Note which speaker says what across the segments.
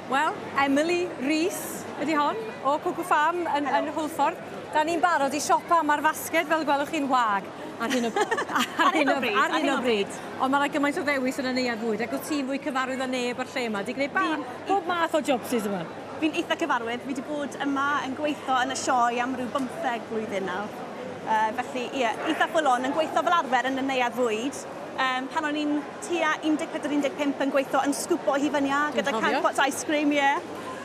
Speaker 1: Wel, Emily Rhys ydi hon, o Cwcw Farm yn Hwlffordd. Da ni'n barod i siopa am ar fasged, fel gwelwch chi'n wag. Ar hyn o bryd. Ond mae'n gymaint o ddewis yn y Neuadd Fwyd, ac o ti'n fwy cyfarwydd â neb ar lle yma. Di gwneud bob math o jobsys yma.
Speaker 2: Fi'n eitha cyfarwydd. Fi wedi bod yma yn gweithio yn y Sioe am rhyw 15 blwyddyn nawr. Felly, eitha full on, yn gweithio fel arfer yn y Neuadd Fwyd. Pan o'n i'n tua 14-15 yn gweithio yn sgwpo Hifynia gyda cantpots ice cream,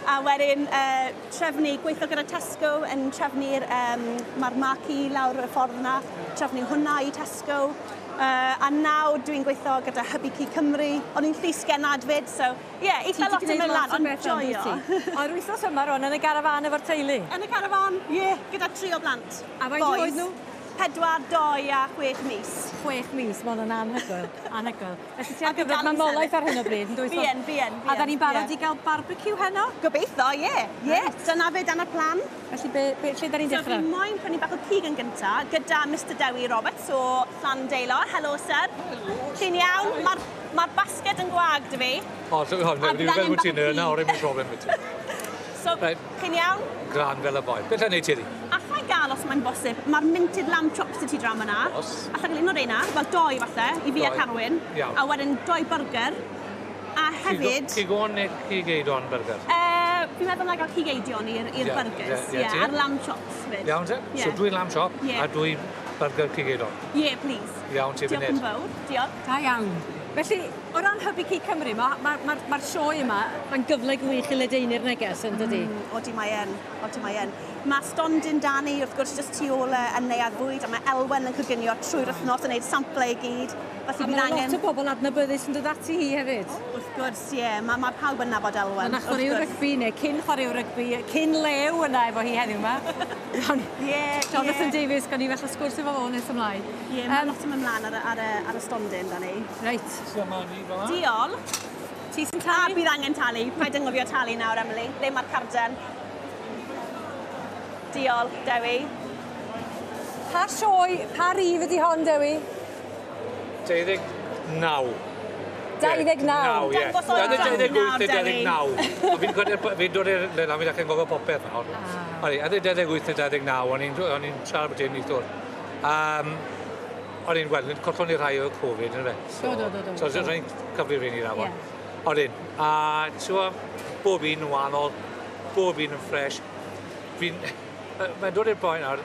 Speaker 2: A wedyn trefnu, gweithio gyda Tesco yn trefnu'r mae'r marci lawr y ffordd yna, trefnu hwnna i Tesco. A nawr dwi'n gweithio gyda Hybu Cymru. O'n i'n llys genad fyd, so eitha lot yn mynd lan, ond joio.
Speaker 1: O'r wythnos yma rwan yn y garafan efo'r teulu?
Speaker 2: Yn y garafan, gyda 3 o blant.
Speaker 1: A faint oed nhw?
Speaker 2: 4, 2 a 6 mis.
Speaker 1: 6 mis, mae hwnna'n anhygoel. Felly ti ar gyfer mamolaeth ar hyn o bryd, yn dweud?
Speaker 2: Bien.
Speaker 1: A da ni'n barod i gael barbecue heno?
Speaker 2: Gobeithio, Dyna fe, dyna plan.
Speaker 1: Felly lle da ni'n dechrau?
Speaker 2: So fi moyn prynu bach o cig yn gyntaf, gyda Mr Dewi Roberts o Llandeilo. Helo, sir. Chi'n iawn? Mae'r basged yn gwag dy fi.
Speaker 3: O, dwi'n fel wyt ti'n nawr, ddim yn problem wyt ti.
Speaker 2: So, chi'n iawn?
Speaker 3: Gran fel y boi. Beth yn ei ti di?
Speaker 2: Allai gael os mae'n bosib. Mae'r minted lamb chops dy ti dram yna. Allai gael un o'r reina, fel 2 falle, i fi a Carwyn. A wedyn 2 burger. A hefyd...
Speaker 3: Cigon neu cigeidon burger?
Speaker 2: Fi'n meddwl na gael cigeidion i'r burgers. A'r lamb chops fyd.
Speaker 3: Iawn te? So dwi'n lamb chop a dwi'n burger cigeidon?
Speaker 2: Please.
Speaker 3: Iawn ti fynd.
Speaker 2: Diolch yn fawr. Diolch.
Speaker 1: Da iawn. Felly, o ran Hybu Cymru, mae'r sioe yma, mae'n gyfle gwych i ledaenu'r neges, yn dydi?
Speaker 2: Odi mae yn. Mae stondin Dani, wrth gwrs, jyst tu ôl yn Neuadd Fwyd, a mae Elwen yn coginio trwy'r wythnos yn gwneud samplau i gyd.
Speaker 1: A mae lot o bobl adnabyddus yn dod ati hi hefyd?
Speaker 2: Wrth gwrs, mae pawb yn nabod Elwen.
Speaker 1: Yna chwarae'r rygbi, neu cyn chwarae'r rygbi, cyn lew yna efo hi heddiw yma. Jonathan Davies, gan i felly sgwrs efo fo nes ymlaen.
Speaker 2: Mae lot yn ymlaen ar y stondin, Dani.
Speaker 1: Reit.
Speaker 2: Diolch.
Speaker 1: Ti sy'n talu?
Speaker 2: Bydd angen talu. Paid yngofio talu nawr, Emily. Le mae'r carden? Diolch, Dewi.
Speaker 1: Pa sioe, pa rif ydi hon, Dewi?
Speaker 3: 29.
Speaker 1: 29?
Speaker 2: Dangos oed
Speaker 3: 28 neu 29. Fi'n dod i'r le na, fi'n dacen gofio popeth nawr. A 28 neu 29, o'n i'n siarad bod i'n neithwr. O'n i'n gweld, collon i'r rhai o Covid, yn fe?
Speaker 1: Do.
Speaker 3: So, o'n i'n cyfri rhaid i'r afon. O'n i'n, a bob un yn wahanol, bob un yn ffres. Mae'n dod i'r boi nawr,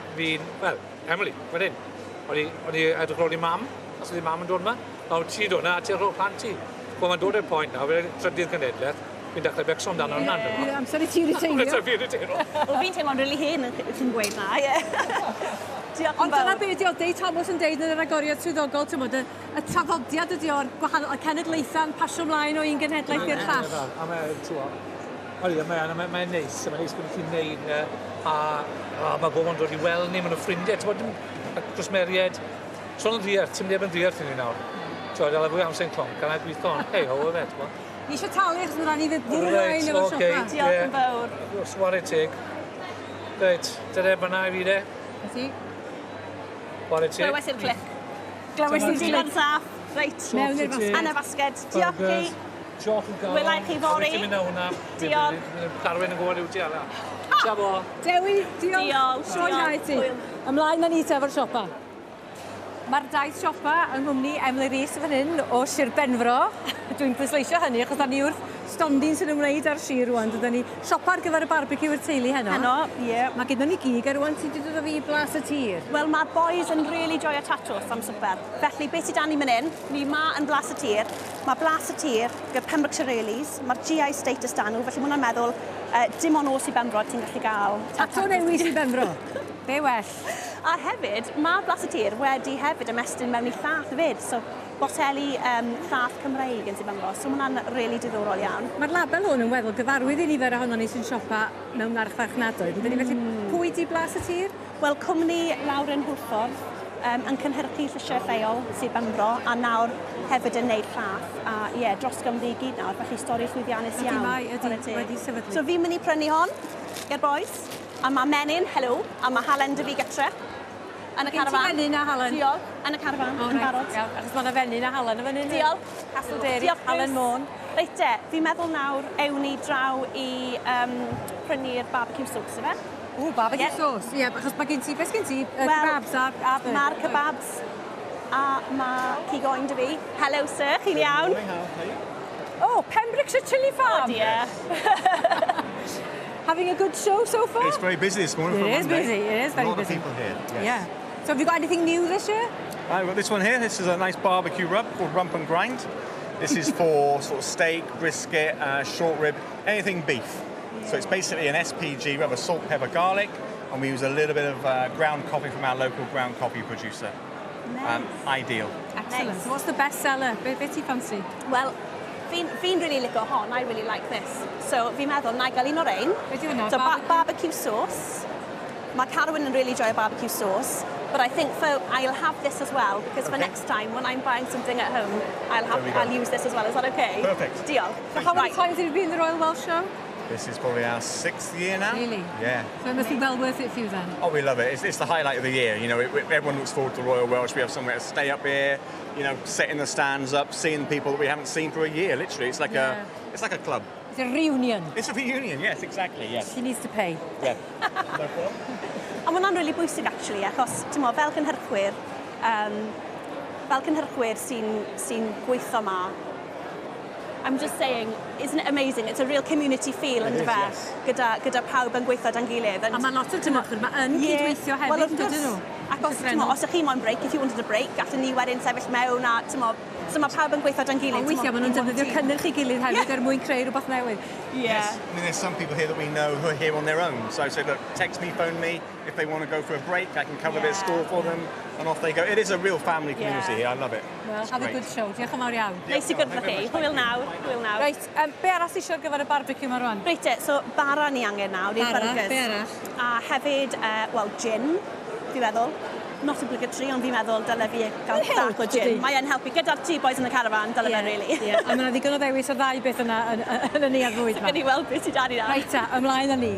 Speaker 3: Emily, wedyn, o'n i edrych rôl i mam, os ydi mam yn dod yma, a ti dod yna, a ti'n rôl plant ti. Mae'n dod i'r pwynt nawr, fe'n trydydd cenedlaeth, fi'n dechrau becso amdano yna.
Speaker 1: Amser i ti riteinio.
Speaker 2: Fi'n teimlo'n rili hen yn chi'n gweud na,
Speaker 1: Ond dyna beth yw, Dei Thomas yn deud yn yr agoriad swyddogol, y trafodiad ydi o'r cenedlaethau'n pasio ymlaen o un genhedlaeth i'r llall.
Speaker 3: Mae'n neis, mae'n neis bod chi'n neud, a mae bobl yn dod i weld ni, maen nhw'n ffrindiau, dros meried. Son yn ddiarth, ti'n neb yn ddiarth i ni nawr. Dala fwy amser yn clon, gan ei gweithio on, hei, o fe, ti'n gwybod?
Speaker 1: Ni eisiau talu achos mae'n rhaid i ddwrnau efo siopa.
Speaker 2: Diolch yn fawr.
Speaker 3: Swari teg. Reit, dyna fyna i fi de.
Speaker 1: Ydi?
Speaker 3: Swari teg.
Speaker 2: Glywes i'r clic.
Speaker 1: Glywes i'r
Speaker 2: Digon saff. Reit.
Speaker 1: Mewn i'r basged.
Speaker 2: Yn y basged. Diolch chi.
Speaker 3: Diolch yn gael.
Speaker 2: Wylau chi fori.
Speaker 3: Ti'n mynd hwnna.
Speaker 2: Diolch.
Speaker 3: Carwyn yn gwybod yw ti ala. Siabo.
Speaker 1: Dewi, diolch. Sioe na i ti.
Speaker 2: Hwyl.
Speaker 1: Ymlaen na ni te efo'r siopa. Mae'r daith siopa yng Nghymru Emily Rhys fan hyn o Sir Benfro. Dwi'n pwysleisio hynny achos da ni wrth stondin sy'n ymwneud ar Sir rwan. Da ni siopa ar gyfer y barbecue i'r teulu heno. Mae gyda ni gig a rwan ti wedi dod o fi blas y tir.
Speaker 2: Wel, mae'r boys yn really joio tatws am swper. Felly, beth sydd dan ni mynd in? Ni ma yn blas y tir. Mae blas y tir gyda Pembrokeshire Aleys. Mae'r GI status dan nhw. Felly, mae hwnna'n meddwl dim ond os i Benfro ti'n gallu gael.
Speaker 1: Tato newis i Benfro. Be well.
Speaker 2: A hefyd, mae blas y tir wedi hefyd ymestyn mewn i llath fyd. So, boteli llath Cymreig yn sy'n Benfro. So, mae hwnna'n really diddorol iawn.
Speaker 1: Mae'r label hwn yn weddol gyfarwydd i nifer ohono ni sy'n siopa mewn arch farchnadoedd. Ydyn ni felly pwy di blas y tir?
Speaker 2: Wel, cwmni lawr yn Hwlffordd yn cynhyrchu llysiau lleol sy'n Benfro a nawr hefyd yn neud llath. A dros Gymru i gyd nawr, felly stori llwyddiannus iawn.
Speaker 1: Ydy wedi sefydlu.
Speaker 2: So fi'n mynd i prynu hon i'r boys. A mae menyn, helo, a mae Halen dy fi gytre. Yn y carafan.
Speaker 1: Gen ti fenyn a Halen?
Speaker 2: Diolch, yn y carafan, yn barod.
Speaker 1: Achos mae yna fenyn a Halen yn fan hyn.
Speaker 2: Diolch.
Speaker 1: Castle Dairy, Halen Môn.
Speaker 2: Reit te, fi'n meddwl nawr ewn ni draw i prynu'r barbecue sauce yfe.
Speaker 1: O, barbecue sauce. Ie, achos mae gen ti, beth gen ti? Kebabs a burger.
Speaker 2: Mae'r kebabs a mae cigoen dy fi. Hello sir, chi'n iawn?
Speaker 1: Oh, Pembrokeshire Chili Farm.
Speaker 2: Oh dear.
Speaker 1: Having a good show so far?
Speaker 4: It's very busy this morning.
Speaker 1: It is busy, it is very
Speaker 4: busy. A lot
Speaker 1: busy.
Speaker 4: of people here. Yes.
Speaker 1: Yeah. So have you got anything new this year?
Speaker 4: I've got this one here. This is a nice barbecue rub called Rump and Grind. This is for sort of steak, brisket, short rib, anything beef. So it's basically an SPG rub, a salt, pepper, garlic, and we use a little bit of ground coffee from our local ground coffee producer.
Speaker 2: Nice.
Speaker 4: Ideal.
Speaker 1: Excellent.
Speaker 2: Nice.
Speaker 1: So what's the best seller? Beth do you fancy?
Speaker 2: Wel, fi'n really licio hon, I really like this. So fi'n meddwl, na i gael un o'r ein.
Speaker 1: Beth yw hwnna?
Speaker 2: So barbecue sauce. Mae Carwyn yn really enjoy barbecue sauce. But I think I'll have this as well, because for next time, when I'm buying something at home, I'll use this as well. Is that okay?
Speaker 4: Perfect.
Speaker 2: Diolch.
Speaker 1: So how many times have you been in the Royal Welsh Show?
Speaker 4: This is probably our 6th year now.
Speaker 1: Really?
Speaker 4: Yeah.
Speaker 1: So it must be well worth it for you then?
Speaker 4: Oh, we love it. It's the highlight of the year. You know, everyone looks forward to Royal Welsh. We have somewhere to stay up here, you know, setting the stands up, seeing people that we haven't seen for a year. Literally, it's like it's like a club.
Speaker 1: It's a reunion.
Speaker 4: It's a reunion, yes, exactly, yes.
Speaker 1: She needs to pay.
Speaker 4: Yeah. No problem.
Speaker 2: A mae hwnna'n really bwysig, actually, achos, ti'n mo, fel cynhyrchwyr sy'n gweithio yma, I'm just saying, isn't it amazing? It's a real community feel, yn fe, gyda pawb yn gweithio dan gilydd.
Speaker 1: A mae lot o cynhyrchwyr, mae yn cydweithio hefyd, dydyn nhw?
Speaker 2: Achos, ti'n mo, os ych chi moyn break, if you wanted a break, gallwn ni wedyn sefyll mewn a, ti'n mo, so mae pawb yn gweithio dan gilydd.
Speaker 1: Ond weithio, maen nhw'n defnyddio cynnyrch i gilydd hefyd er mwyn creu rhywbeth newydd.
Speaker 4: Yes. I mean, there's some people here that we know who are here on their own. So I say, look, text me, phone me. If they want to go for a break, I can cover their store for them. And off they go. It is a real family community here. I love it.
Speaker 1: Well, have a good show. Diolch yn fawr iawn.
Speaker 2: Neis i gyda chi. Hwyl nawr.
Speaker 1: Reit, be arall ti eisiau gyfer y barbecue yma rwan?
Speaker 2: Reit, so bara ni angen nawr i'r burgers.
Speaker 1: Be arall?
Speaker 2: A hefyd, wel, gin, fi'n meddwl. Not obligatory, ond fi'n meddwl dyle fi gael bach o gin. Mae e'n helpu. Gyda'r two boys in the caravan, dyle fe, really.
Speaker 1: A mae yna ddigon o ddewis o ddau beth yna yn y Neuadd Fwyd yma.
Speaker 2: Gyn ni weld beth sy'n dan i nawr.
Speaker 1: Reit ta, ymlaen â ni.